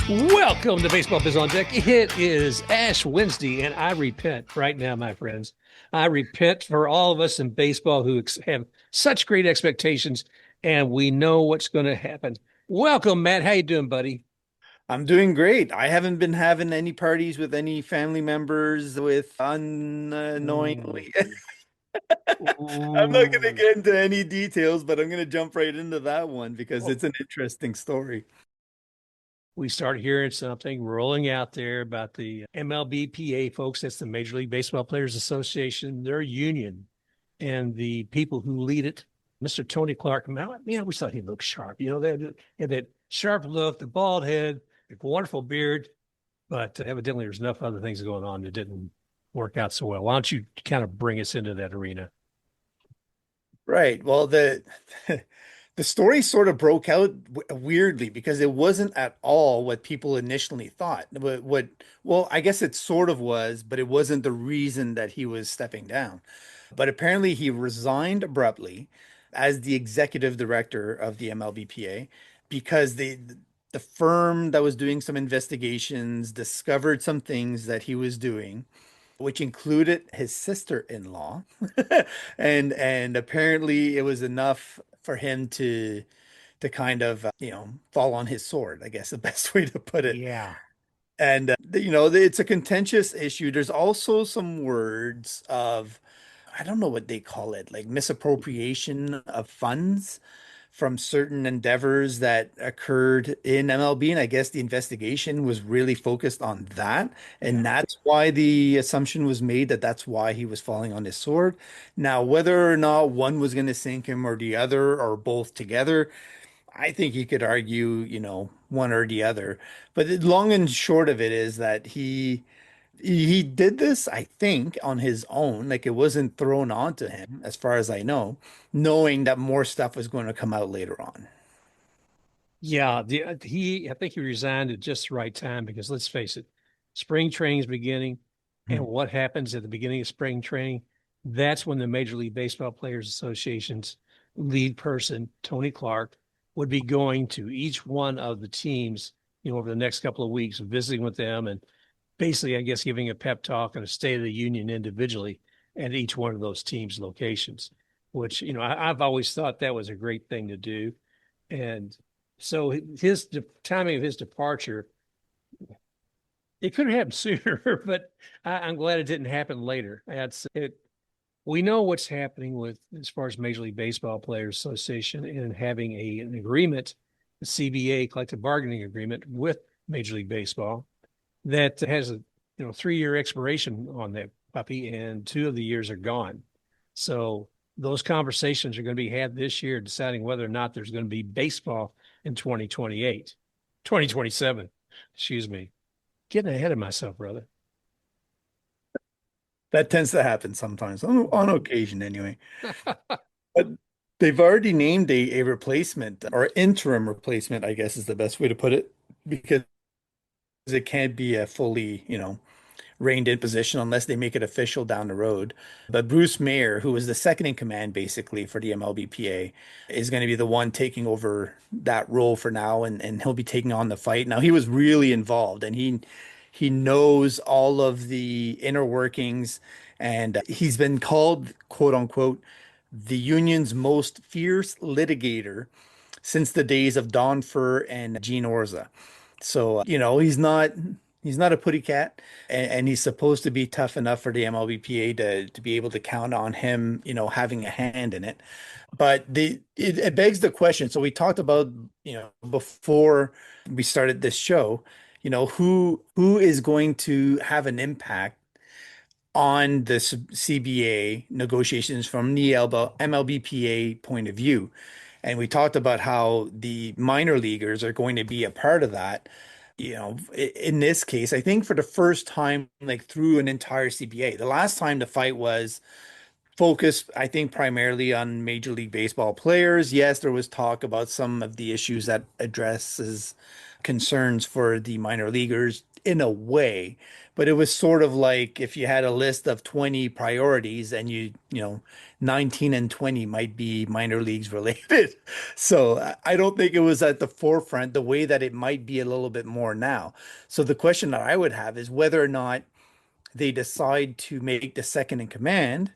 Welcome to Baseball Biz on Deck. It is Ash Wednesday, and I repent right now, my friends. I repent for all of us in baseball who have such great expectations, and we know what's going to happen. Welcome, Matt. How you doing, buddy? I'm doing great. I haven't been having any parties with any family members with Ooh. unknowingly. I'm not going to Ooh. get into any details, but I'm going to jump right into that one because Oh, it's an interesting story. we start hearing something rolling out there about the MLBPA folks. That's the Major League Baseball Players Association, their union, and the people who lead it. Mr. Tony Clark, man, I always thought he looked sharp. They had that sharp look, the bald head, the wonderful beard, but evidently there's enough other things going on that didn't work out so well. Why don't you kind of bring us into that arena? Right. Well, the the story sort of broke out weirdly because it wasn't at all what people initially thought. Well, I guess it sort of was, but it wasn't the reason that he was stepping down. But apparently he resigned abruptly as the executive director of the MLBPA because the firm that was doing some investigations discovered some things that he was doing, which included his sister-in-law. And apparently it was enough for him to kind of fall on his sword, I guess the best way to put it. Yeah. And it's a contentious issue. There's also some words of, I don't know what they call it, like misappropriation of funds from certain endeavors that occurred in MLB. And I guess the investigation was really focused on that. And Yeah. that's why the assumption was made that that's why he was falling on his sword. Now, whether or not one was going to sink him or the other or both together, I think you could argue, one or the other. But the long and short of it is that he did this, I think, on his own. Like it wasn't thrown onto him, as far as I know, knowing that more stuff was going to come out later on. Yeah, I think he resigned at just the right time because let's face it, spring training's beginning, and Hmm. what happens at the beginning of spring training, that's when the Major League Baseball Players Association's lead person, Tony Clark, would be going to each one of the teams, over the next couple of weeks, visiting with them and basically, I guess, giving a pep talk and a State of the Union individually at each one of those teams' locations, which, I've always thought that was a great thing to do. And so his timing of his departure, it could have happened sooner, but I'm glad it didn't happen later. That's it. We know what's happening with as far as Major League Baseball Players Association and having an agreement, the CBA collective bargaining agreement with Major League Baseball that has a 3-year expiration on that puppy, and 2 of the years are gone. So those conversations are going to be had this year, deciding whether or not there's going to be baseball in 2028, 2027. Excuse me, getting ahead of myself, brother. That tends to happen sometimes, on occasion anyway. But they've already named a replacement or interim replacement, I guess is the best way to put it, because it can't be a fully, reined in position unless they make it official down the road. But Bruce Meyer, who was the second in command basically for the MLBPA, is going to be the one taking over that role for now, and he'll be taking on the fight. Now he was really involved, and he knows all of the inner workings, and he's been called, quote unquote, the union's most fierce litigator since the days of Don Furr and Gene Orza. So, he's not a putty cat, and he's supposed to be tough enough for the MLBPA to be able to count on him, having a hand in it. But it begs the question. So we talked about, before we started this show, who is going to have an impact on the CBA negotiations from the MLBPA point of view. And we talked about how the minor leaguers are going to be a part of that. In this case, I think for the first time, like through an entire CBA, the last time the fight was focused, I think, primarily on Major League Baseball players. Yes, there was talk about some of the issues that addresses concerns for the minor leaguers in a way, but it was sort of like if you had a list of 20 priorities and you know, 19 and 20 might be minor leagues related. So I don't think it was at the forefront the way that it might be a little bit more now. So the question that I would have is whether or not they decide to make the second in command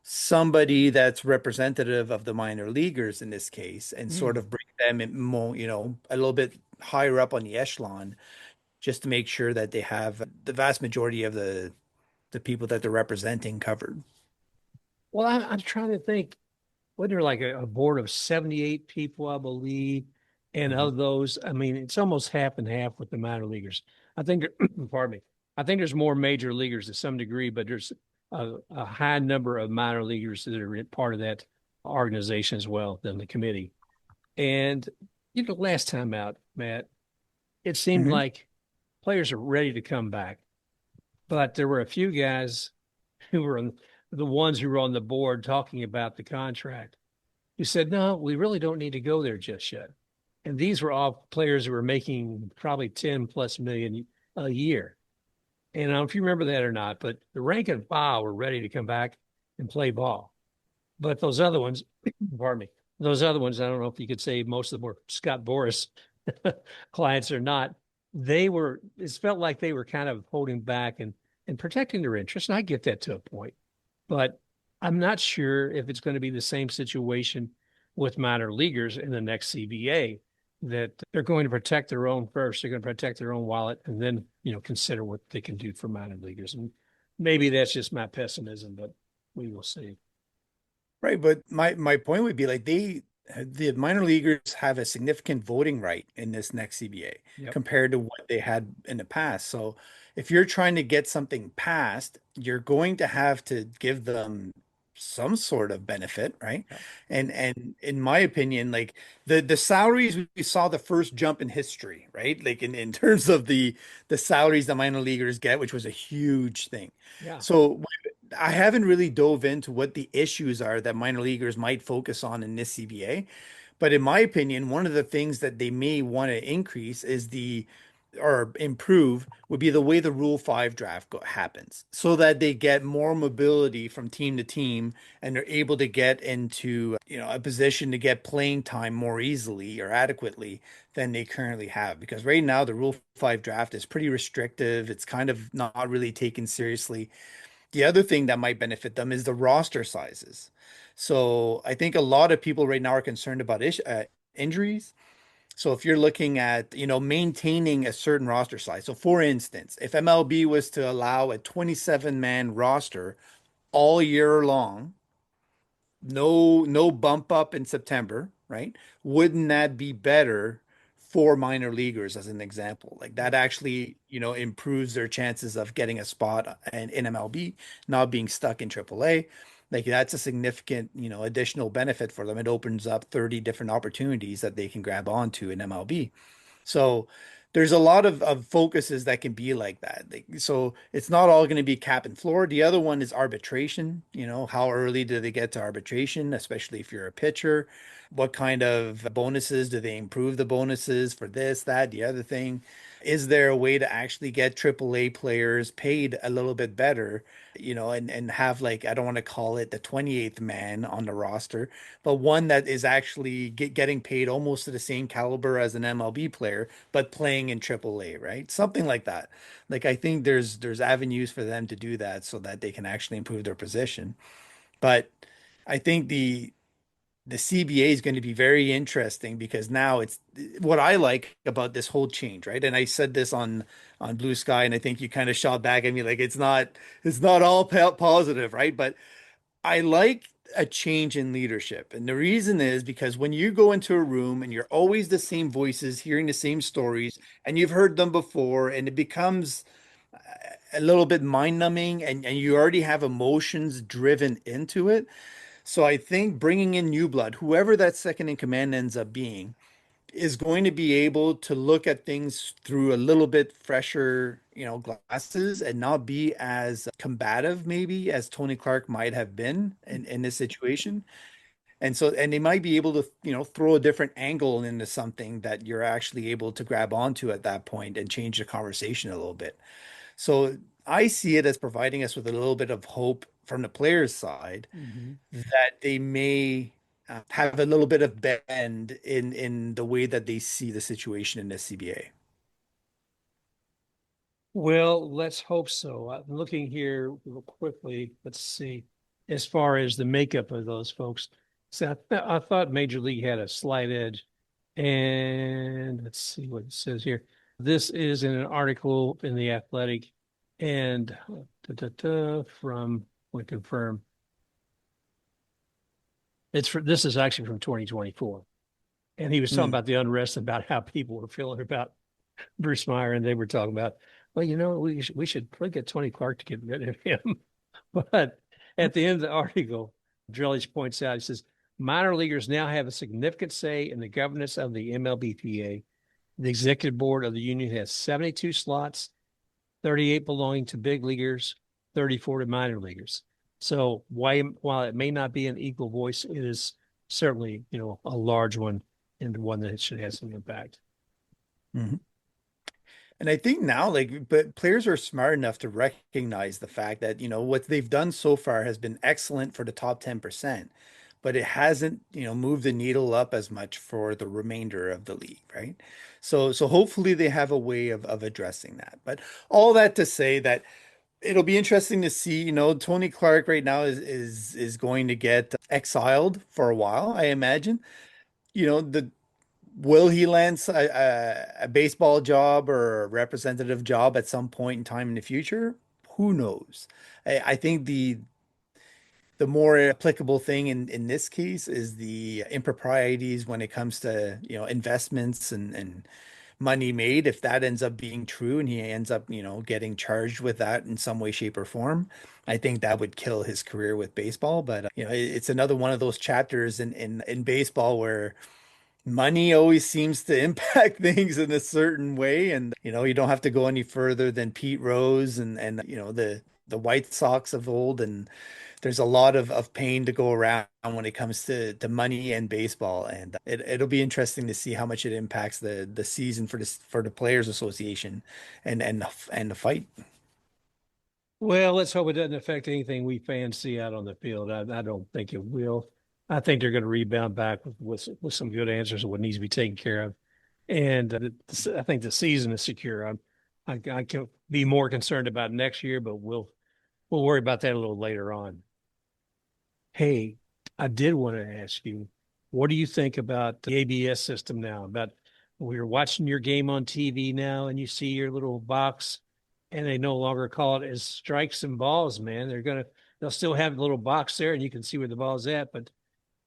somebody that's representative of the minor leaguers in this case and sort Hmm. of bring them in more, you know, a little bit higher up on the echelon just to make sure that they have the vast majority of the people that they're representing covered. Well, I'm trying to think. Wasn't there like a board of 78 people, I believe? And Mhm. of those, I mean, it's almost half and half with the minor leaguers. I think, pardon me, I think there's more major leaguers to some degree, but there's a high number of minor leaguers that are part of that organization as well than the committee. And, last time out, Matt, it seemed Mhm. like players are ready to come back, but there were a few guys who were the ones who were on the board talking about the contract who said, no, we really don't need to go there just yet. And these were all players who were making probably 10 plus million a year. And I don't know if you remember that or not, but the rank and file were ready to come back and play ball. But those other ones, pardon me, those other ones, I don't know if you could say most of them were Scott Boras clients or not. It felt like they were kind of holding back and protecting their interests. And I get that to a point. But I'm not sure if it's going to be the same situation with minor leaguers in the next CBA, that they're going to protect their own first. They're going to protect their own wallet and then, consider what they can do for minor leaguers. And maybe that's just my pessimism, but we will see. Right, but my point would be like the minor leaguers have a significant voting right in this next CBA Yep. compared to what they had in the past. So if you're trying to get something passed, you're going to have to give them some sort of benefit, right? Yep. And in my opinion, like the salaries we saw the first jump in history, right? Like in terms of the salaries that minor leaguers get, which was a huge thing. Yeah. So I haven't really dove into what the issues are that minor leaguers might focus on in this CBA. But in my opinion, one of the things that they may want to increase is or improve would be the way the Rule 5 draft happens so that they get more mobility from team to team and they're able to get into, you know, a position to get playing time more easily or adequately than they currently have. Because right now the Rule 5 draft is pretty restrictive. It's kind of not really taken seriously. The other thing that might benefit them is the roster sizes. So I think a lot of people right now are concerned about injuries. So if you're looking at, you know, maintaining a certain roster size. So for instance, if MLB was to allow a 27-man roster all year long, no bump up in September, right? Wouldn't that be better for minor leaguers as an example? Like that Yeah. actually, you know, improves their chances of getting a spot in MLB, not being stuck in AAA. Like that's a significant, you know, additional benefit for them. It opens up 30 different opportunities that they can grab onto in MLB. So there's a lot of focuses that can be like that. So it's not all going to be cap and floor. The other one is arbitration. You know, how early do they get to arbitration, especially if you're a pitcher? What kind of bonuses do they improve the bonuses for this, that, the other thing? Is there a way to actually get AAA players paid a little bit better, you know, and have like, I don't want to call it the 28th man on the roster, but one that is actually getting paid almost to the same caliber as an MLB player, but playing in AAA, right? Something like that. Like I think there's avenues for them to do that so that they can actually improve their position. But I think the CBA is going to be very interesting because now it's what I like about this whole change, right? And I said this on Blue Sky, and I think you kind of shot back at me like it's not all positive, right? But I like a change in leadership. And the reason is because when you go into a room and you're always the same voices, hearing the same stories, and you've heard them before, and it becomes a little bit mind-numbing and you already have emotions driven into it. So I think bringing in new blood, whoever that second in command ends up being, is going to be able to look at things through a little bit fresher, you know, glasses and not be as combative maybe as Tony Clark might have been in this situation. And they might be able to, throw a different angle into something that you're actually able to grab onto at that point and change the conversation a little bit. So I see it as providing us with a little bit of hope from the players' side Mhm. that they may have a little bit of bend in the way that they see the situation in the CBA. Well, let's hope so. I'm looking here real quickly. Let's see. As far as the makeup of those folks, so I thought Major League had a slight edge. And let's see what it says here. This is in an article in the Athletic, and from we confirm this is actually from 2024, and he was talking Mm. about the unrest about how people were feeling about Bruce Meyer, and they were talking about, well, we should probably get Tony Clark to get rid of him. But at the end of the article, Drellich points out, he says, minor leaguers now have a significant say in the governance of the MLBPA. The executive board of the union has 72 slots, 38 belonging to big leaguers, 34 to minor leaguers. So while it may not be an equal voice, it is certainly, a large one and one that should have some impact. Mhm. And I think now, like, but players are smart enough to recognize the fact that, what they've done so far has been excellent for the top 10%, but it hasn't, moved the needle up as much for the remainder of the league, right? So hopefully they have a way of addressing that. But all that to say that it'll be interesting to see, Tony Clark right now is going to get exiled for a while, I imagine. The Will he land a baseball job or a representative job at some point in time in the future? Who knows? I think the more applicable thing in this case is the improprieties when it comes to, investments and money made. If that ends up being true and he ends up, getting charged with that in some way, shape, or form, I think that would kill his career with baseball. But it's another one of those chapters in baseball where money always seems to impact things in a certain way. And, you don't have to go any further than Pete Rose and the White Sox of old. And there's a lot of pain to go around when it comes to money and baseball. And it'll be interesting to see how much it impacts the season for the Players Association and the fight. Well, let's hope it doesn't affect anything we fans see out on the field. I don't think it will. I think they're going to rebound back with some good answers of what needs to be taken care of. And I think the season is secure. I can be more concerned about next year, but we'll worry about that a little later on. Hey, I did want to ask you, what do you think about the ABS system now? About we're watching your game on TV now, and you see your little box, and they no longer call it as strikes and balls, man. They'll still have the little box there, and you can see where the ball's at, but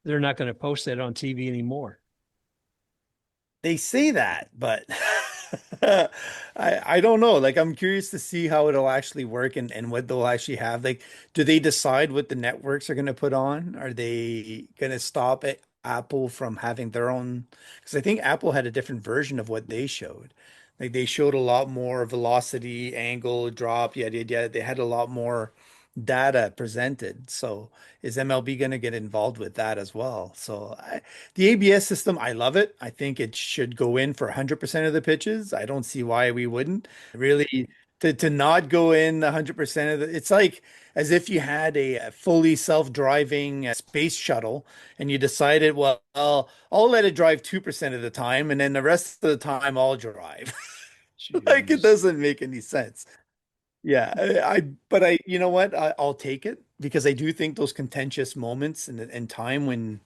they're not going to post that on TV anymore. They say that, but I don't know. Like I'm curious to see how it'll actually work and what they'll actually have. Like, do they decide what the networks are going to put on? Are they going to stop it, Apple from having their own? Because I think Apple had a different version of what they showed. Like they showed a lot more velocity, angle, drop, yada yada yada. They had a lot more data presented. So is MLB going to get involved with that as well? The ABS system, I love it. I think it should go in for 100% of the pitches. I don't see why we wouldn't. Really, to not go in 100% of it's like as if you had a fully self-driving space shuttle and you decided, well, I'll let it drive 2% of the time and then the rest of the time I'll drive. Like it Jeez. doesn't make any sense. Yeah, but you know what? I'll take it because I do think those contentious moments and time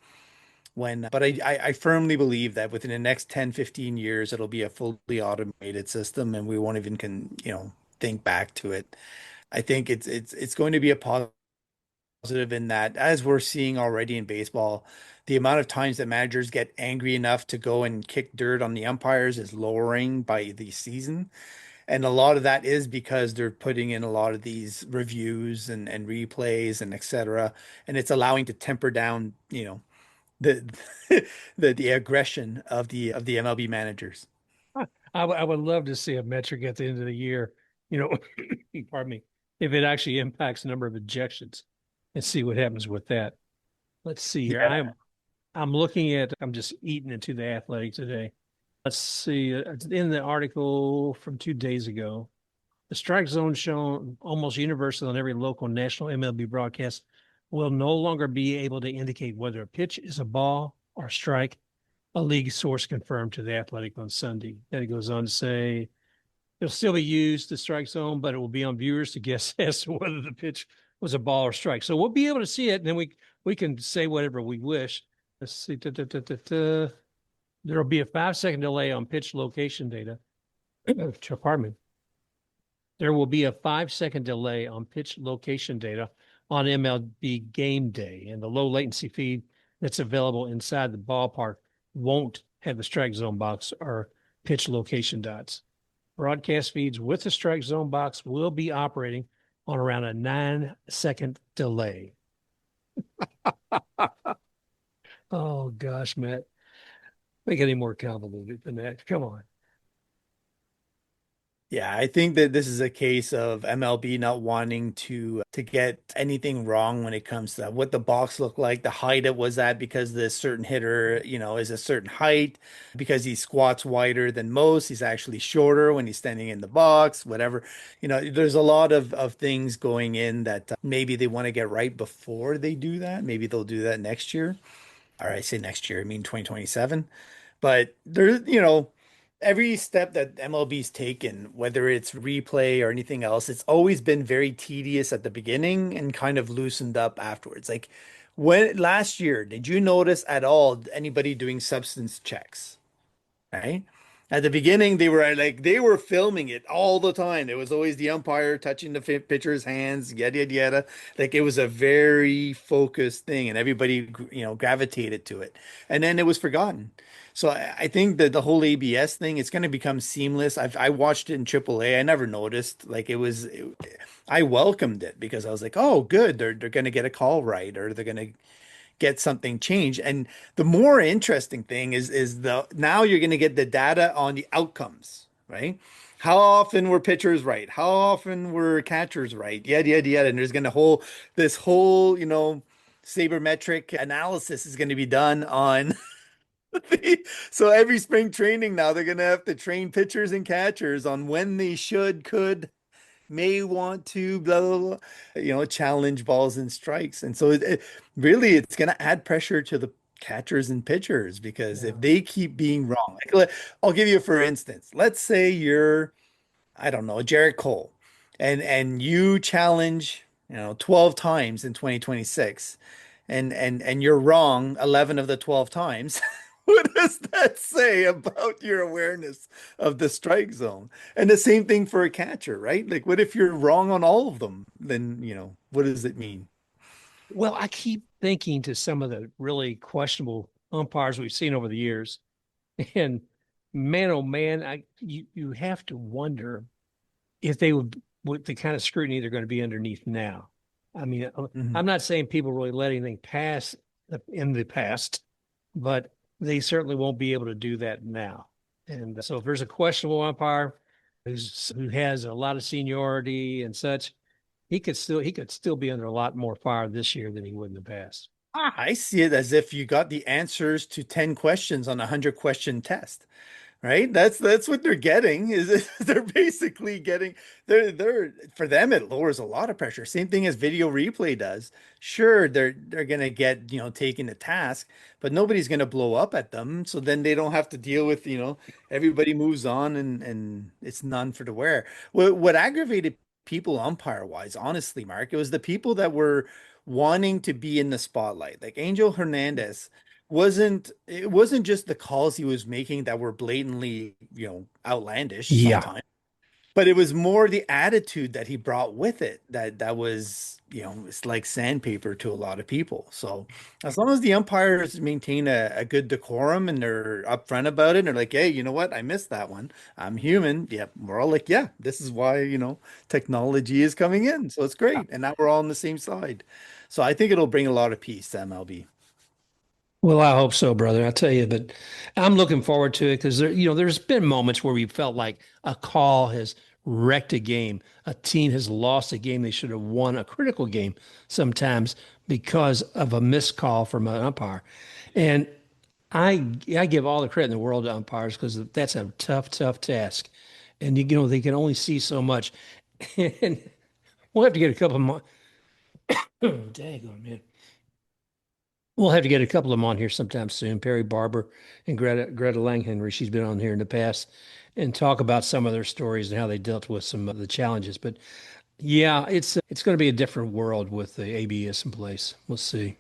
but I firmly believe that within the next 10, 15 years, it'll be a fully automated system and we won't even think back to it. I think it's going to be a positive in that as we're seeing already in baseball, the amount of times that managers get angry enough to go and kick dirt on the umpires is lowering by the season. And a lot of that is because they're putting in a lot of these reviews and replays and et cetera. And it's allowing to temper down, the the aggression of the MLB managers. I would love to see a metric at the end of the year, you know, pardon me, if it actually impacts the number of ejections and see what happens with that. Let's see here. Yeah. I'm just eating into the Athletic today. Let's see, it's in the article from 2 days ago. The strike zone shown almost universally on every local national MLB broadcast will no longer be able to indicate whether a pitch is a ball or strike, a league source confirmed to the Athletic on Sunday. Then it goes on to say it'll still be used, the strike zone, but it will be on viewers to guess as to whether the pitch was a ball or strike. So we'll be able to see it, and then we can say whatever we wish. Let's see. There'll be a 5 second delay on pitch location data. Pardon me. There will be a 5 second delay on pitch location data on MLB game day, and the low latency feed that's available inside the ballpark won't have the strike zone box or pitch location dots. Broadcast feeds with the strike zone box will be operating on around a 9 second delay. Oh gosh, Matt. Make it any more convoluted than that. Come on. Yeah, I think that this is a case of MLB not wanting to get anything wrong when it comes to what the box looked like, the height it was at, because this certain hitter, is a certain height, because he squats wider than most, he's actually shorter when he's standing in the box, whatever. There's a lot of things going in that maybe they want to get right before they do that. Maybe they'll do that next year. Or I say next year, I mean 2027. But every step that MLB's taken, whether it's replay or anything else, it's always been very tedious at the beginning and kind of loosened up afterwards. Like when last year, did you notice at all anybody doing substance checks? Right? At the beginning, they were filming it all the time. It was always the umpire touching the pitcher's hands, yada yada yada. Like it was a very focused thing, and everybody gravitated to it. And then it was forgotten. So I think that the whole ABS thing, it's going to become seamless. I watched it in AAA. I never noticed. I welcomed it because I was like, oh, good. They're going to get a call right, or they're going to get something changed. And the more interesting thing is the now you're going to get the data on the outcomes, right? How often were pitchers right? How often were catchers right? Yada yada yada. And there's going to this whole sabermetric analysis is going to be done on so every spring training now they're going to have to train pitchers and catchers on when they should, could, may want to blah blah blah, challenge balls and strikes. And so really it's going to add pressure to the catchers and pitchers, because if Yeah. they keep being wrong, I'll give you for instance, let's say you're, I don't know, Jared Cole, and you challenge 12 times in 2026, and you're wrong 11 of the 12 times. What does that say about your awareness of the strike zone? And the same thing for a catcher, right? Like, what if you're wrong on all of them? Then, what does it mean? Well, I keep thinking to some of the really questionable umpires we've seen over the years, and man, oh man, you have to wonder if they would what the kind of scrutiny they're going to be underneath now. I mean, Mhm. I'm not saying people really let anything pass in the past, but they certainly won't be able to do that now. And so if there's a questionable umpire who has a lot of seniority and such, he could still be under a lot more fire this year than he would in the past. I see it as if you got the answers to 10 questions on a 100-question test. Right? That's what they're getting is they're basically getting they're for them it lowers a lot of pressure. Same thing as video replay does. Sure, they're gonna get, taken to task, but nobody's gonna blow up at them. So then they don't have to deal with, everybody moves on, and it's none for the wear. What aggravated people umpire wise, honestly, Mark, it was the people that were wanting to be in the spotlight. Like Angel Hernandez it wasn't just the calls he was making that were blatantly, outlandish Yeah. sometimes, but it was more the attitude that he brought with it that was, it's like sandpaper to a lot of people. So as long as the umpires maintain a good decorum and they're upfront about it, and they're like, hey, you know what? I missed that one. I'm human. Yeah, we're all like, yeah, this is why, technology is coming in. So it's great. And now we're all on the same side. So I think it'll bring a lot of peace to MLB. Well, I hope so, brother. I tell you, but I'm looking forward to it because there's been moments where we felt like a call has wrecked a game. A team has lost a game they should have won, a critical game sometimes because of a missed call from an umpire. And I give all the credit in the world to umpires because that's a tough, tough task. And you know, they can only see so much. And we'll have to get a couple more. Dang, man. We'll have to get a couple of them on here sometime soon. Perry Barber and Greta Langhenry. She's been on here in the past and talk about some of their stories and how they dealt with some of the challenges. But yeah, it's going to be a different world with the ABS in place. We'll see.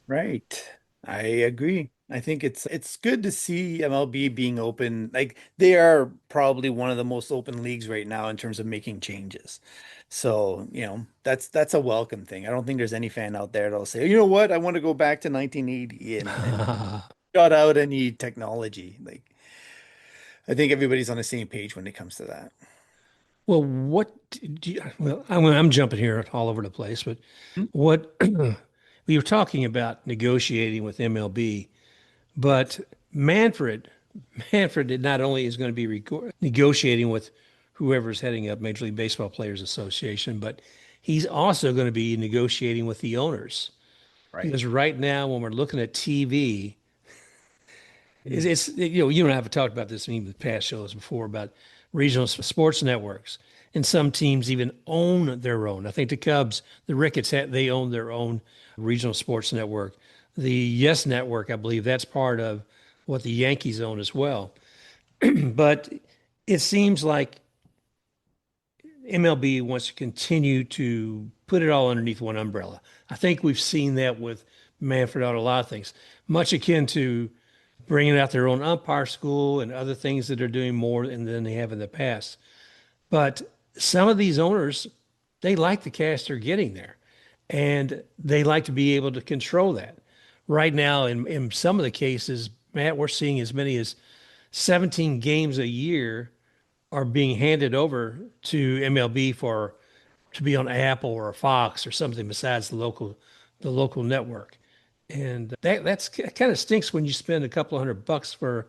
Right. I agree. I think it's good to see MLB being open. Like they are probably one of the most open leagues right now in terms of making changes. So, that's a welcome thing. I don't think there's any fan out there that'll say, you know what, I want to go back to 1980 and shut out any technology. Like I think everybody's on the same page when it comes to that. Well, well, I'm jumping here all over the place, but Hmm? what we were talking about negotiating with MLB, but Yes. Manfred, Manfred not only is going to be negotiating with whoever's heading up Major League Baseball Players Association, but he's also going to be negotiating with the owners. Right. Because right now, when we're looking at TV, Hmm. you don't have to talk about this in even the past shows before about regional sports networks, and some teams even own their own. I think the Cubs, the Ricketts, they own their own regional sports network. The Yes Network, I believe, that's part of what the Yankees own as well. But it seems like MLB wants to continue to put it all underneath one umbrella. I think we've seen that with Manfred on a lot of things, much akin to bringing out their own umpire school and other things that are doing more than they have in the past. But some of these owners, they like the cash they're getting there, and they like to be able to control that. Right now, in some of the cases, Matt, we're seeing as many as 17 games a year are being handed over to MLB for to be on Apple or a Fox or something besides the local network. And that's kind of stinks when you spend a couple of $100 for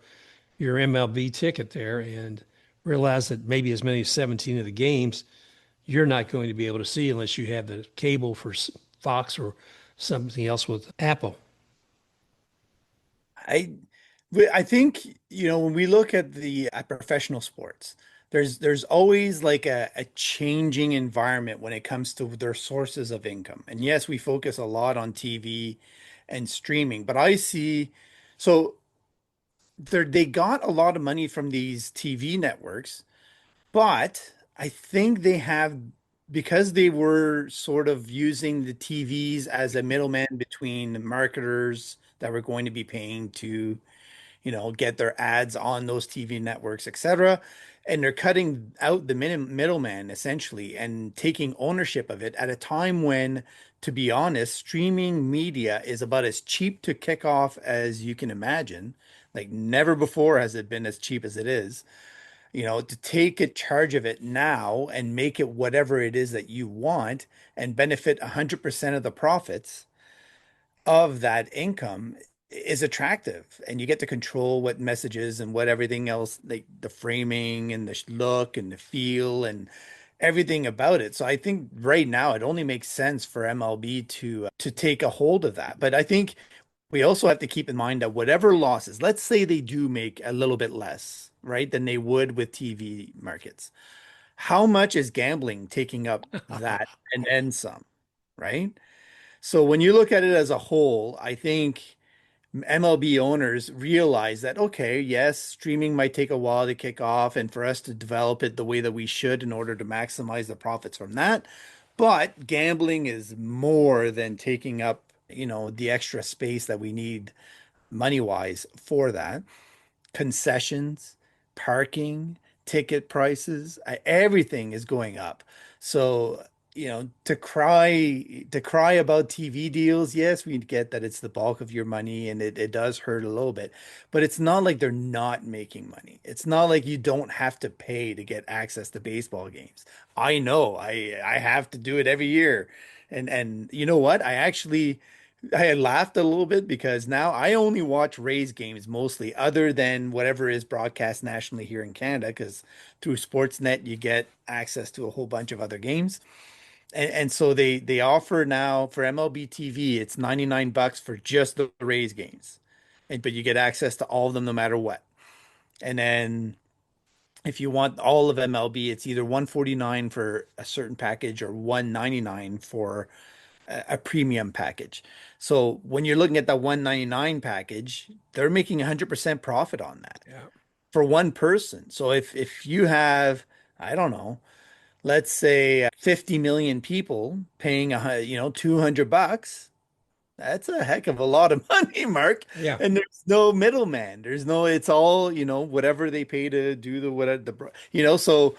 your MLB ticket there and realize that maybe as many as 17 of the games you're not going to be able to see unless you have the cable for Fox or something else with Apple. I I think, when we look at the at professional sports, there's always like a changing environment when it comes to their sources of income. And yes, we focus a lot on TV and streaming, but I see so they got a lot of money from these TV networks, but I think they have because they were sort of using the TVs as a middleman between the marketers that were going to be paying to get their ads on those TV networks, etc. And they're cutting out the middleman essentially and taking ownership of it at a time when, to be honest, streaming media is about as cheap to kick off as you can imagine. Like never before has it been as cheap as it is. To take a charge of it now and make it whatever it is that you want and benefit 100% of the profits of that income is attractive, and you get to control what messages and what everything else, like the framing and the look and the feel and everything about it. So I think right now it only makes sense for MLB to take a hold of that. But I think we also have to keep in mind that whatever losses, let's say they do make a little bit less, right, than they would with TV markets. How much is gambling taking up that and then some, right? So when you look at it as a whole, I think MLB owners realize that, okay, yes, streaming might take a while to kick off and for us to develop it the way that we should in order to maximize the profits from that. But gambling is more than taking up, the extra space that we need money wise for that. Concessions, parking, ticket prices, everything is going up. So, to cry about TV deals, yes, we get that it's the bulk of your money and it does hurt a little bit, but it's not like they're not making money. It's not like you don't have to pay to get access to baseball games. I know I have to do it every year. And you know what? I laughed a little bit because now I only watch Rays games mostly, other than whatever is broadcast nationally here in Canada, because through Sportsnet you get access to a whole bunch of other games. And so they offer now for MLB TV, it's 99 bucks for just the Rays games. And but you get access to all of them no matter what. And then if you want all of MLB, it's either 149 for a certain package or 199 for a premium package. So when you're looking at that 199 package, they're making 100% profit on that Yeah. for one person. So if you have, I don't know, let's say 50 million people paying 200 bucks, that's a heck of a lot of money, Mark. Yeah. And there's no middleman. There's no, it's all, whatever they pay to do the whatever so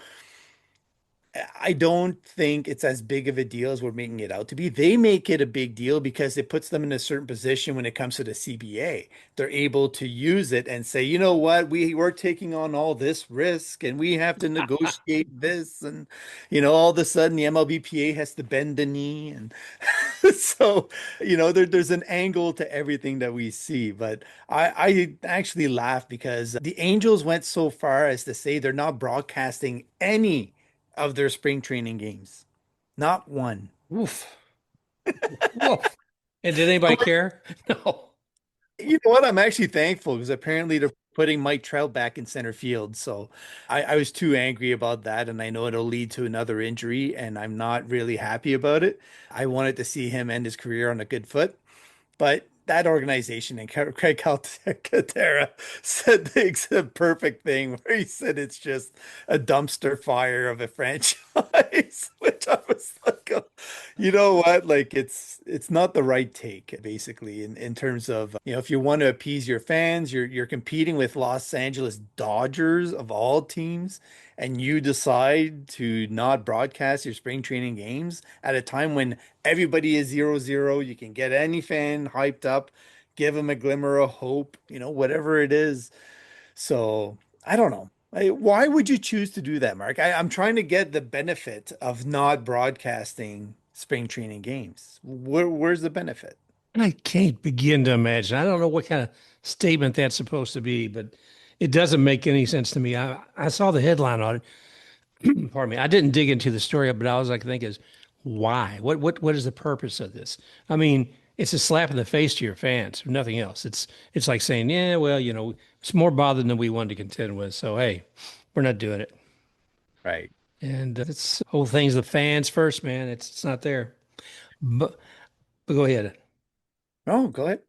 I don't think it's as big of a deal as we're making it out to be. They make it a big deal because it puts them in a certain position when it comes to the CBA. They're able to use it and say, you know what, we're taking on all this risk and we have to negotiate this. And, all of a sudden the MLBPA has to bend the knee. And so, there's an angle to everything that we see. But I actually laugh because the Angels went so far as to say they're not broadcasting any of their spring training games. Not one. Oof. Woof. And did anybody care? No. You know what? I'm actually thankful because apparently they're putting Mike Trout back in center field. So I was too angry about that. And I know it'll lead to another injury. And I'm not really happy about it. I wanted to see him end his career on a good foot. But that organization and Craig Calcaterra said the perfect thing where he said it's just a dumpster fire of a franchise, which I was like, oh, you know what? Like it's not the right take, basically, in terms of, if you want to appease your fans, you're competing with Los Angeles Dodgers of all teams, and you decide to not broadcast your spring training games at a time when everybody is 0-0. You can get any fan hyped up, give them a glimmer of hope, whatever it is. So I don't know. Why would you choose to do that, Mark? I'm trying to get the benefit of not broadcasting spring training games. Where's the benefit? I can't begin to imagine. I don't know what kind of statement that's supposed to be, but it doesn't make any sense to me. I saw the headline on it. Pardon me. I didn't dig into the story, but I was like, think is why? What is the purpose of this? I mean, it's a slap in the face to your fans, nothing else. It's like saying, yeah, well, it's more bothering than we wanted to contend with. So hey, we're not doing it. Right. And it's whole thing's the fans first, man. It's not there. But go ahead. Oh, go ahead.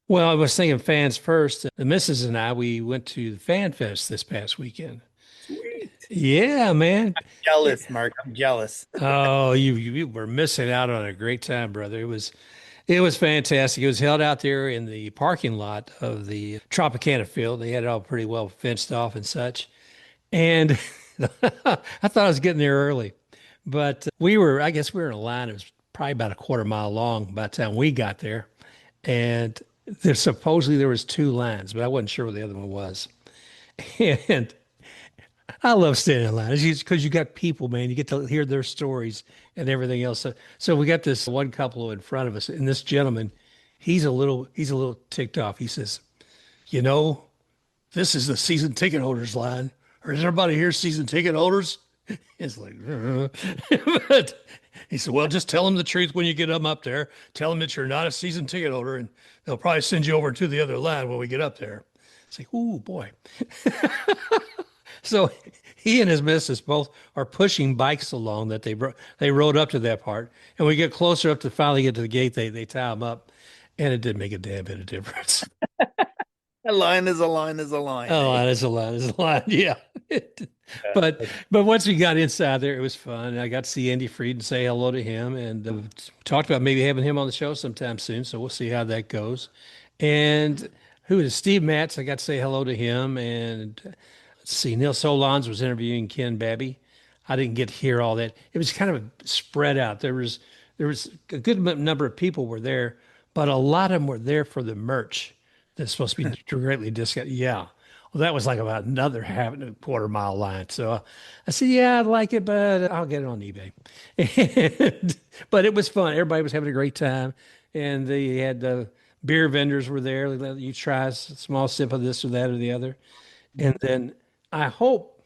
Well, I was thinking fans first. The missus and I, we went to the Fan Fest this past weekend. Sweet. Yeah, man. Jealous, Mark. I'm jealous. Oh, you were missing out on a great time, brother. It was fantastic. It was held out there in the parking lot of the Tropicana field. They had it all pretty well fenced off and such. And I thought I was getting there early, but I guess we were in a line. It was probably about a quarter mile long by the time we got there. And supposedly there was two lines, but I wasn't sure what the other one was. And I love standing in line. It's just because you got people, man. You get to hear their stories and everything else. So we got this one couple in front of us, and this gentleman, he's a little ticked off. He says, "You know, this is the season ticket holders line. Or is everybody here season ticket holders?" It's like, but he said, "Well, just tell them the truth when you get them up there. Tell them that you're not a season ticket holder, and they'll probably send you over to the other line when we get up there." It's like, "Ooh, boy." So he and his missus both are pushing bikes along that they rode up to that part, and we get closer up to finally get to the gate. They tie them up, and it didn't make a damn bit of difference. A line is a line is a line, Oh, eh? that's a lot. That's a lot. Yeah. But Yeah. but once we got inside there, it was fun. I got to see Andy Fried and say hello to him, and talked about maybe having him on the show sometime soon. So we'll see how that goes. And who is Steve Matz? I got to say hello to him, and let's see, Neil Solondz was interviewing Ken Babby. I didn't get to hear all that. It was kind of spread out. There was a good number of people were there, but a lot of them were there for the merch that's supposed to be greatly discounted. Yeah. Well, that was like about another half and a quarter mile line. So I said, yeah, I'd like it, but I'll get it on eBay. But it was fun. Everybody was having a great time. And they had beer vendors were there. They let you try a small sip of this or that or the other. And then I hope,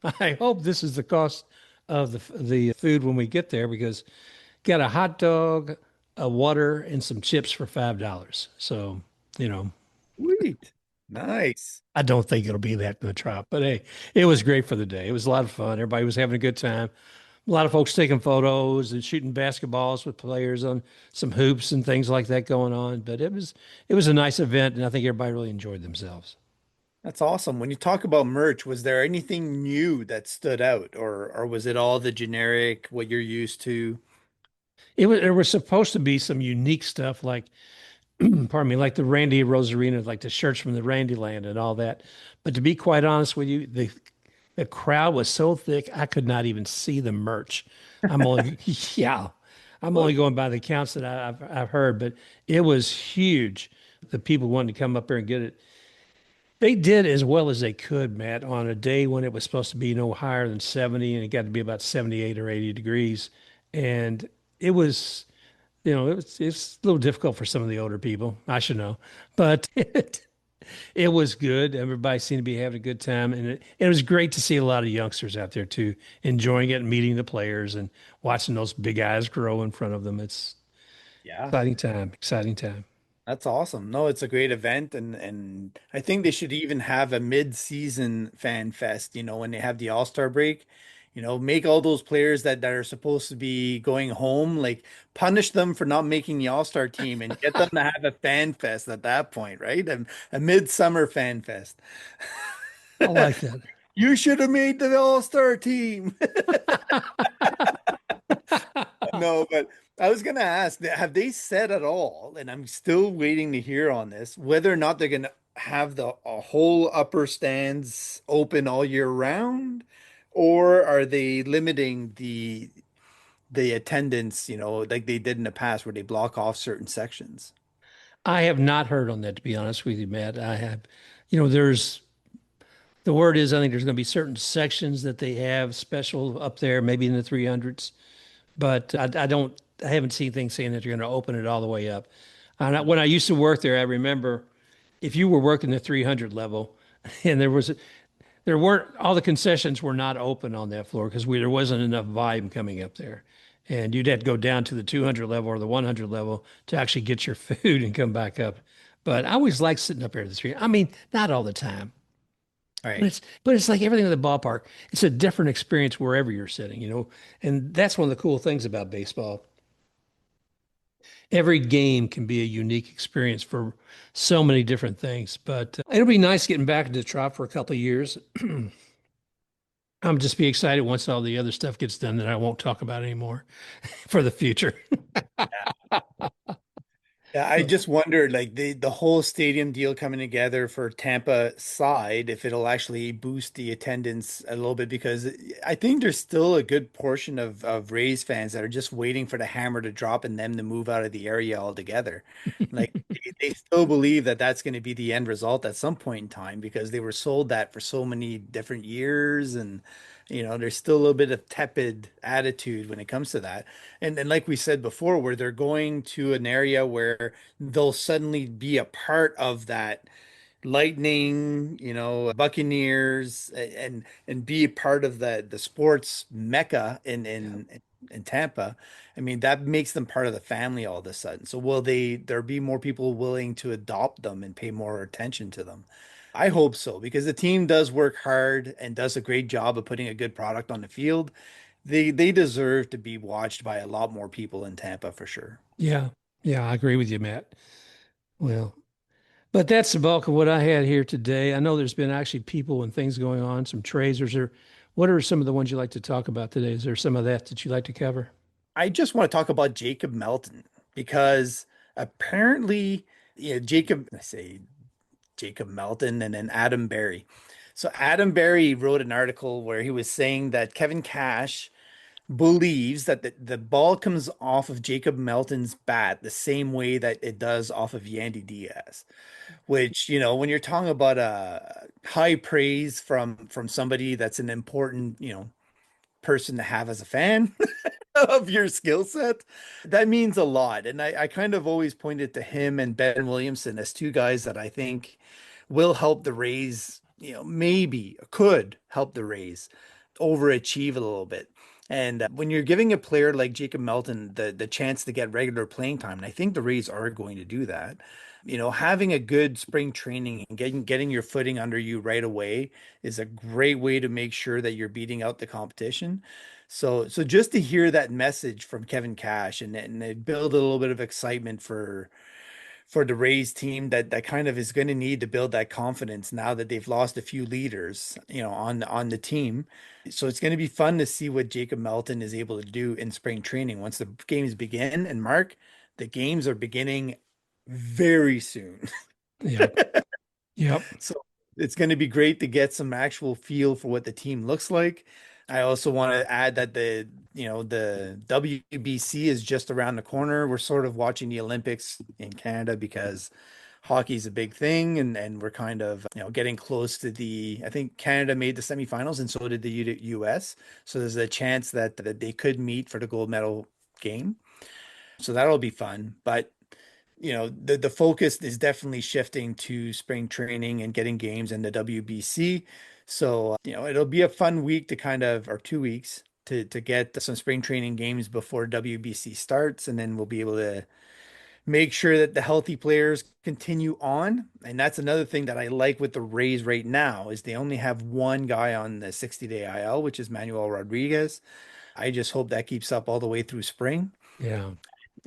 I hope this is the cost of the food when we get there because got a hot dog, a water, and some chips for $5. So, you know, Sweet. Nice. I don't think it'll be that much drop, but hey, it was great for the day. It was a lot of fun. Everybody was having a good time. A lot of folks taking photos and shooting basketballs with players on some hoops and things like that going on. But it was a nice event, and I think everybody really enjoyed themselves. That's awesome. When you talk about merch, was there anything new that stood out, or was it all the generic, what you're used to? There was supposed to be some unique stuff like, pardon me, like the Randy Rosarina, like the shirts from the Randy Land and all that. But to be quite honest with you, the crowd was so thick I could not even see the merch. I'm only yeah, I'm Well, only going by the counts that I've heard, but it was huge. The people wanting to come up there and get it. They did as well as they could, Matt, on a day when it was supposed to be no higher than 70 and it got to be about 78 or 80 degrees. And it was, it's a little difficult for some of the older people. I should know, but it was good. Everybody seemed to be having a good time, and it was great to see a lot of youngsters out there too, enjoying it and meeting the players and watching those big eyes grow in front of them. It's yeah. exciting time, exciting time. That's awesome. No, it's a great event, and I think they should even have a mid-season fan fest, when they have the All-Star break. Make all those players that are supposed to be going home, like punish them for not making the All-Star team and get them to have a fan fest at that point, right? A midsummer fan fest. I like that. You should have made the All-Star team. No, but I was gonna ask, have they said at all, and I'm still waiting to hear on this, whether or not they're gonna have the a whole upper stands open all year round, or are they limiting the attendance, like they did in the past where they block off certain sections? I have not heard on that, to be honest with you, Matt. I have, there's the word is I think there's going to be certain sections that they have special up there, maybe in the 300s, but I haven't seen things saying that they're going to open it all the way up. When I used to work there, I remember if you were working the 300 level, and there weren't all the concessions were not open on that floor because there wasn't enough volume coming up there, and you'd have to go down to the 200 level or the 100 level to actually get your food and come back up. But I always like sitting up there at the 300. I mean, not all the time. All But right. it's like everything in the ballpark. It's a different experience wherever you're sitting, and that's one of the cool things about baseball. Every game can be a unique experience for so many different things. But it'll be nice getting back into the Trop for a couple of years. I'm just be excited once all the other stuff gets done that I won't talk about anymore for the future. Yeah, I just wondered, like the whole stadium deal coming together for Tampa side, if it'll actually boost the attendance a little bit, because I think there's still a good portion of Rays fans that are just waiting for the hammer to drop and them to move out of the area altogether. Like they still believe that that's going to be the end result at some point in time because they were sold that for so many different years, and there's still a little bit of tepid attitude when it comes to that. And like we said before, where they're going to an area where they'll suddenly be a part of that Lightning, Buccaneers, and be a part of the sports mecca in Tampa. I mean, that makes them part of the family all of a sudden. So will there be more people willing to adopt them and pay more attention to them? I hope so, because the team does work hard and does a great job of putting a good product on the field. They deserve to be watched by a lot more people in Tampa for sure. Yeah. Yeah, I agree with you, Matt. Well, but that's the bulk of what I had here today. I know there's been actually people and things going on, some trades. What are some of the ones you like to talk about today? Is there some of that you like to cover? I just want to talk about Jacob Melton because apparently, I say Jacob Melton and then Adam Berry. So Adam Berry wrote an article where he was saying that Kevin Cash believes that the ball comes off of Jacob Melton's bat the same way that it does off of Yandy Diaz, which, when you're talking about high praise from somebody that's an important, person to have as a fan of your skill set, that means a lot. And I kind of always pointed to him and Ben Williamson as two guys that I think will help the Rays, maybe could help the Rays overachieve a little bit. And when you're giving a player like Jacob Melton the chance to get regular playing time, and I think the Rays are going to do that, having a good spring training and getting your footing under you right away is a great way to make sure that you're beating out the competition. So just to hear that message from Kevin Cash and it build a little bit of excitement for the Rays team that kind of is going to need to build that confidence now that they've lost a few leaders, on the team. So it's going to be fun to see what Jacob Melton is able to do in spring training once the games begin. And Mark, the games are beginning very soon. Yep. Yep. So it's going to be great to get some actual feel for what the team looks like. I also want to add that the WBC is just around the corner. We're sort of watching the Olympics in Canada because hockey is a big thing and we're kind of, getting close to I think Canada made the semifinals and so did the US. So there's a chance that they could meet for the gold medal game. So that'll be fun. But the focus is definitely shifting to spring training and getting games in the WBC. So, it'll be a fun week to kind of, or 2 weeks to get some spring training games before WBC starts. And then we'll be able to make sure that the healthy players continue on. And that's another thing that I like with the Rays right now is they only have one guy on the 60-day IL, which is Manuel Rodriguez. I just hope that keeps up all the way through spring. Yeah.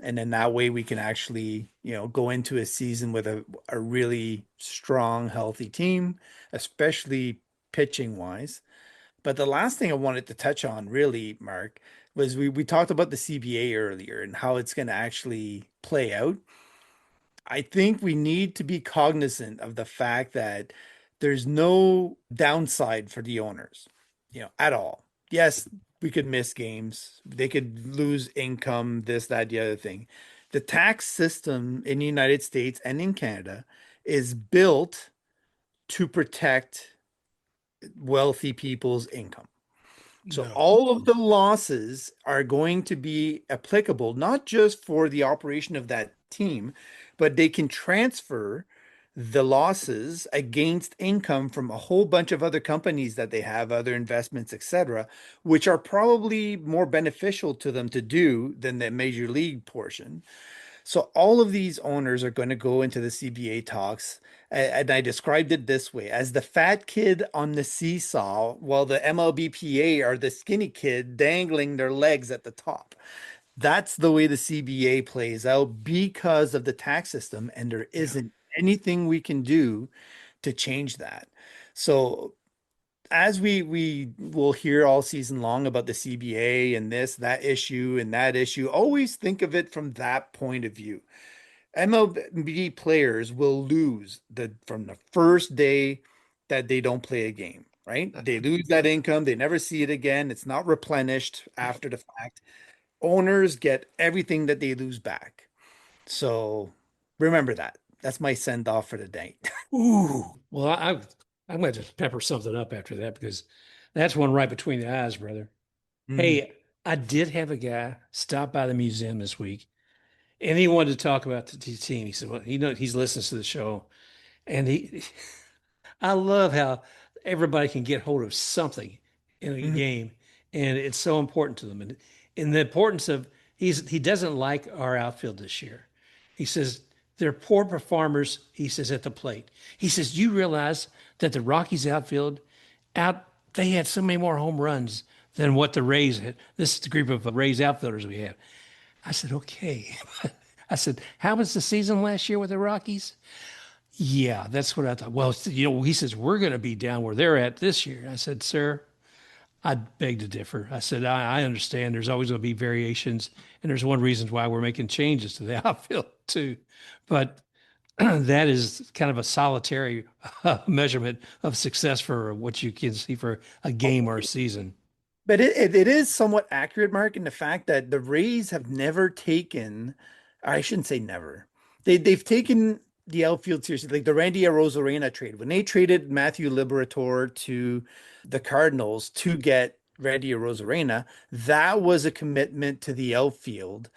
And then that way we can actually, go into a season with a really strong, healthy team, especially pitching wise. But the last thing I wanted to touch on really, Mark, was we talked about the CBA earlier and how it's going to actually play out. I think we need to be cognizant of the fact that there's no downside for the owners, at all. Yes, we could miss games. They could lose income, this, that, the other thing. The tax system in the United States and in Canada is built to protect wealthy people's income. So No. all of the losses are going to be applicable, not just for the operation of that team, but they can transfer the losses against income from a whole bunch of other companies that they have, other investments, etc., which are probably more beneficial to them to do than the major league portion. So all of these owners are going to go into the CBA talks, and I described it this way as the fat kid on the seesaw, while the MLBPA are the skinny kid dangling their legs at the top. That's the way the CBA plays out because of the tax system, and there Yeah. isn't anything we can do to change that. So as we will hear all season long about the CBA and this, that issue, always think of it from that point of view. MLB players will lose from the first day that they don't play a game, right? They lose that income, they never see it again. It's not replenished Yep. after the fact. Owners get everything that they lose back. So remember that. That's my send off for the day. Ooh. Well, I'm going to pepper something up after that because that's one right between the eyes, brother. Mm, Hey, I did have a guy stop by the museum this week and he wanted to talk about the team. He said, well, he's listening to the show and I love how everybody can get hold of something in a mm, game, and it's so important to them. And the importance of he doesn't like our outfield this year. He says they're poor performers. He says at the plate. He says you realize that the Rockies outfield out they had so many more home runs than what the Rays had. This is the group of Rays outfielders we have. I said okay. I said how was the season last year with the Rockies? Yeah, that's what I thought. Well, he says, we're going to be down where they're at this year. I said, sir, I beg to differ. I said, I understand there's always going to be variations, and there's one reason why we're making changes to the outfield too. But that is kind of a solitary measurement of success for what you can see for a game or a season. But it is somewhat accurate, Mark, in the fact that the Rays have never taken, I shouldn't say never. They've taken the outfield seriously, like the Randy Arozarena trade. When they traded Matthew Liberatore to the Cardinals to get Randy Arozarena, that was a commitment to the outfield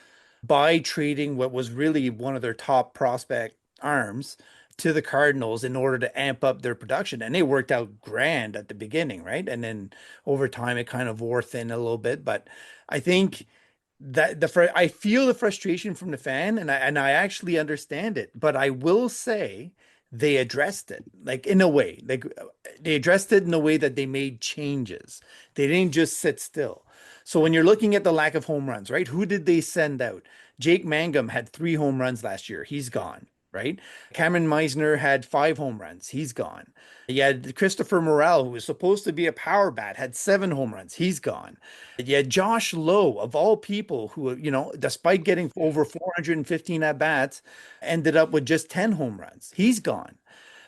by trading what was really one of their top prospect arms to the Cardinals in order to amp up their production. And they worked out grand at the beginning, right? And then over time, it kind of wore thin a little bit. But I think that I feel the frustration from the fan, and I actually understand it. But I will say they addressed it, like in a way, like they addressed it in a way that they made changes. They didn't just sit still. So when you're looking at the lack of home runs, right? Who did they send out? Jake Mangum had 3 home runs last year. He's gone, right? Cameron Meisner had 5 home runs. He's gone. You had Christopher Morel, who was supposed to be a power bat, had 7 home runs. He's gone. You had Josh Lowe, of all people, who, despite getting over 415 at bats, ended up with just 10 home runs. He's gone.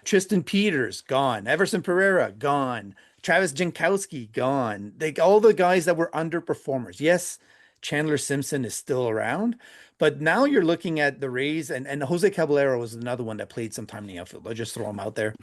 Tristan Peters, gone. Everson Pereira, gone. Travis Jankowski, gone. Like all the guys that were underperformers. Yes, Chandler Simpson is still around, but now you're looking at the Rays, and Jose Caballero was another one that played sometime in the outfield. I'll just throw him out there.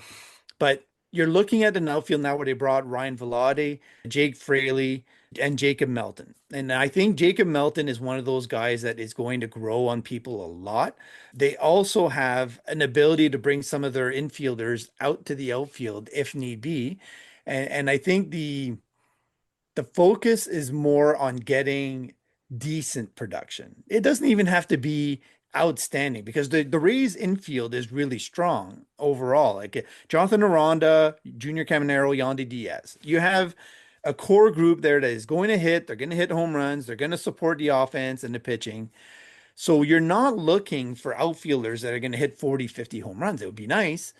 But you're looking at an outfield now where they brought Ryan Velarde, Jake Fraley, and Jacob Melton. And I think Jacob Melton is one of those guys that is going to grow on people a lot. They also have an ability to bring some of their infielders out to the outfield if need be. And I think the focus is more on getting decent production. It doesn't even have to be outstanding because the Rays infield is really strong overall. Like Jonathan Aranda, Junior Caminero, Yandy Diaz. You have a core group there that is going to hit. They're going to hit home runs. They're going to support the offense and the pitching. So you're not looking for outfielders that are going to hit 40, 50 home runs. It would be nice.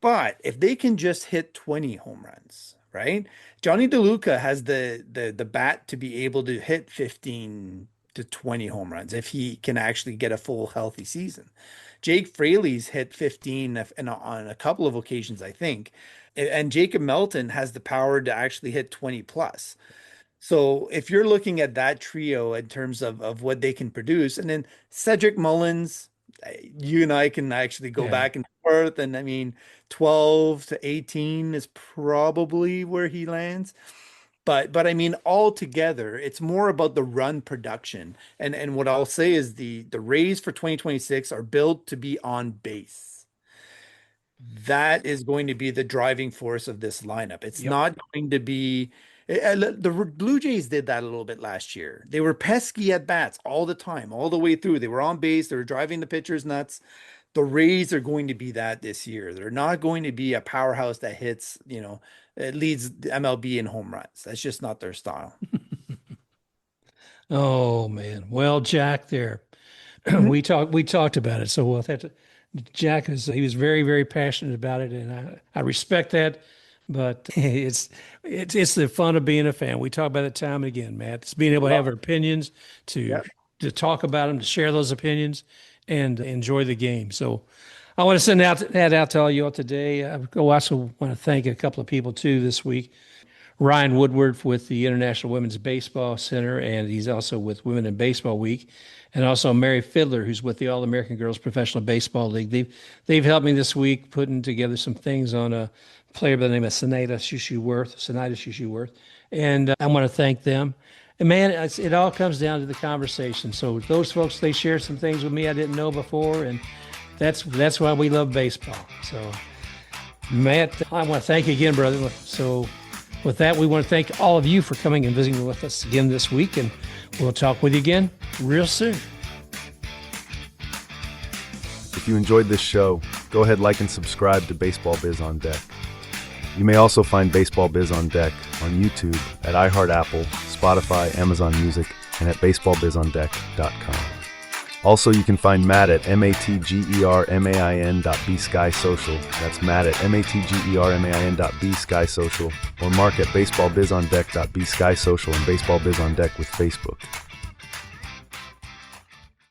But if they can just hit 20 home runs, right? Johnny DeLuca has the bat to be able to hit 15 to 20 home runs if he can actually get a full healthy season. Jake Fraley's hit 15 on a couple of occasions, I think. And Jacob Melton has the power to actually hit 20 plus. So if you're looking at that trio in terms of what they can produce, and then Cedric Mullins, you and I can actually go back and forth. And I mean, 12 to 18 is probably where he lands. But I mean, altogether, it's more about the run production. And what I'll say is the Rays for 2026 are built to be on base. That is going to be the driving force of this lineup. It's not going to be the Blue Jays did that a little bit last year. They were pesky at bats all the time, all the way through. They were on base. They were driving the pitchers nuts. The Rays are going to be that this year. They're not going to be a powerhouse that hits, it leads the MLB in home runs. That's just not their style. Oh man. Well, Jack there. We talked about it. So we'll have to he was very, very passionate about it, and I respect that. But it's the fun of being a fan. We talk about it time and again, Matt. It's being able to have our opinions, to talk about them, to share those opinions, and enjoy the game. So I want to send that out to all you all today. I also want to thank a couple of people too this week. Ryan Woodward with the International Women's Baseball Center, and he's also with Women in Baseball Week, and also Mary Fiddler, who's with the All-American Girls Professional Baseball League. They've helped me this week putting together some things on a player by the name of Sinida Shushuworth, and I want to thank them. And man, it all comes down to the conversation. So those folks, they shared some things with me I didn't know before, and that's why we love baseball. So Matt, I want to thank you again, brother. So with that, we want to thank all of you for coming and visiting with us again this week, and we'll talk with you again real soon. If you enjoyed this show, go ahead, like and subscribe to Baseball Biz on Deck. You may also find Baseball Biz on Deck on YouTube, at iHeartApple, Spotify, Amazon Music, and at baseballbizondeck.com. Also, you can find Matt at matgermain.bskysocial. That's Matt at matgermain.bskysocial, or Mark at baseballbizondeck.bskysocial and Baseball Biz on Deck with Facebook.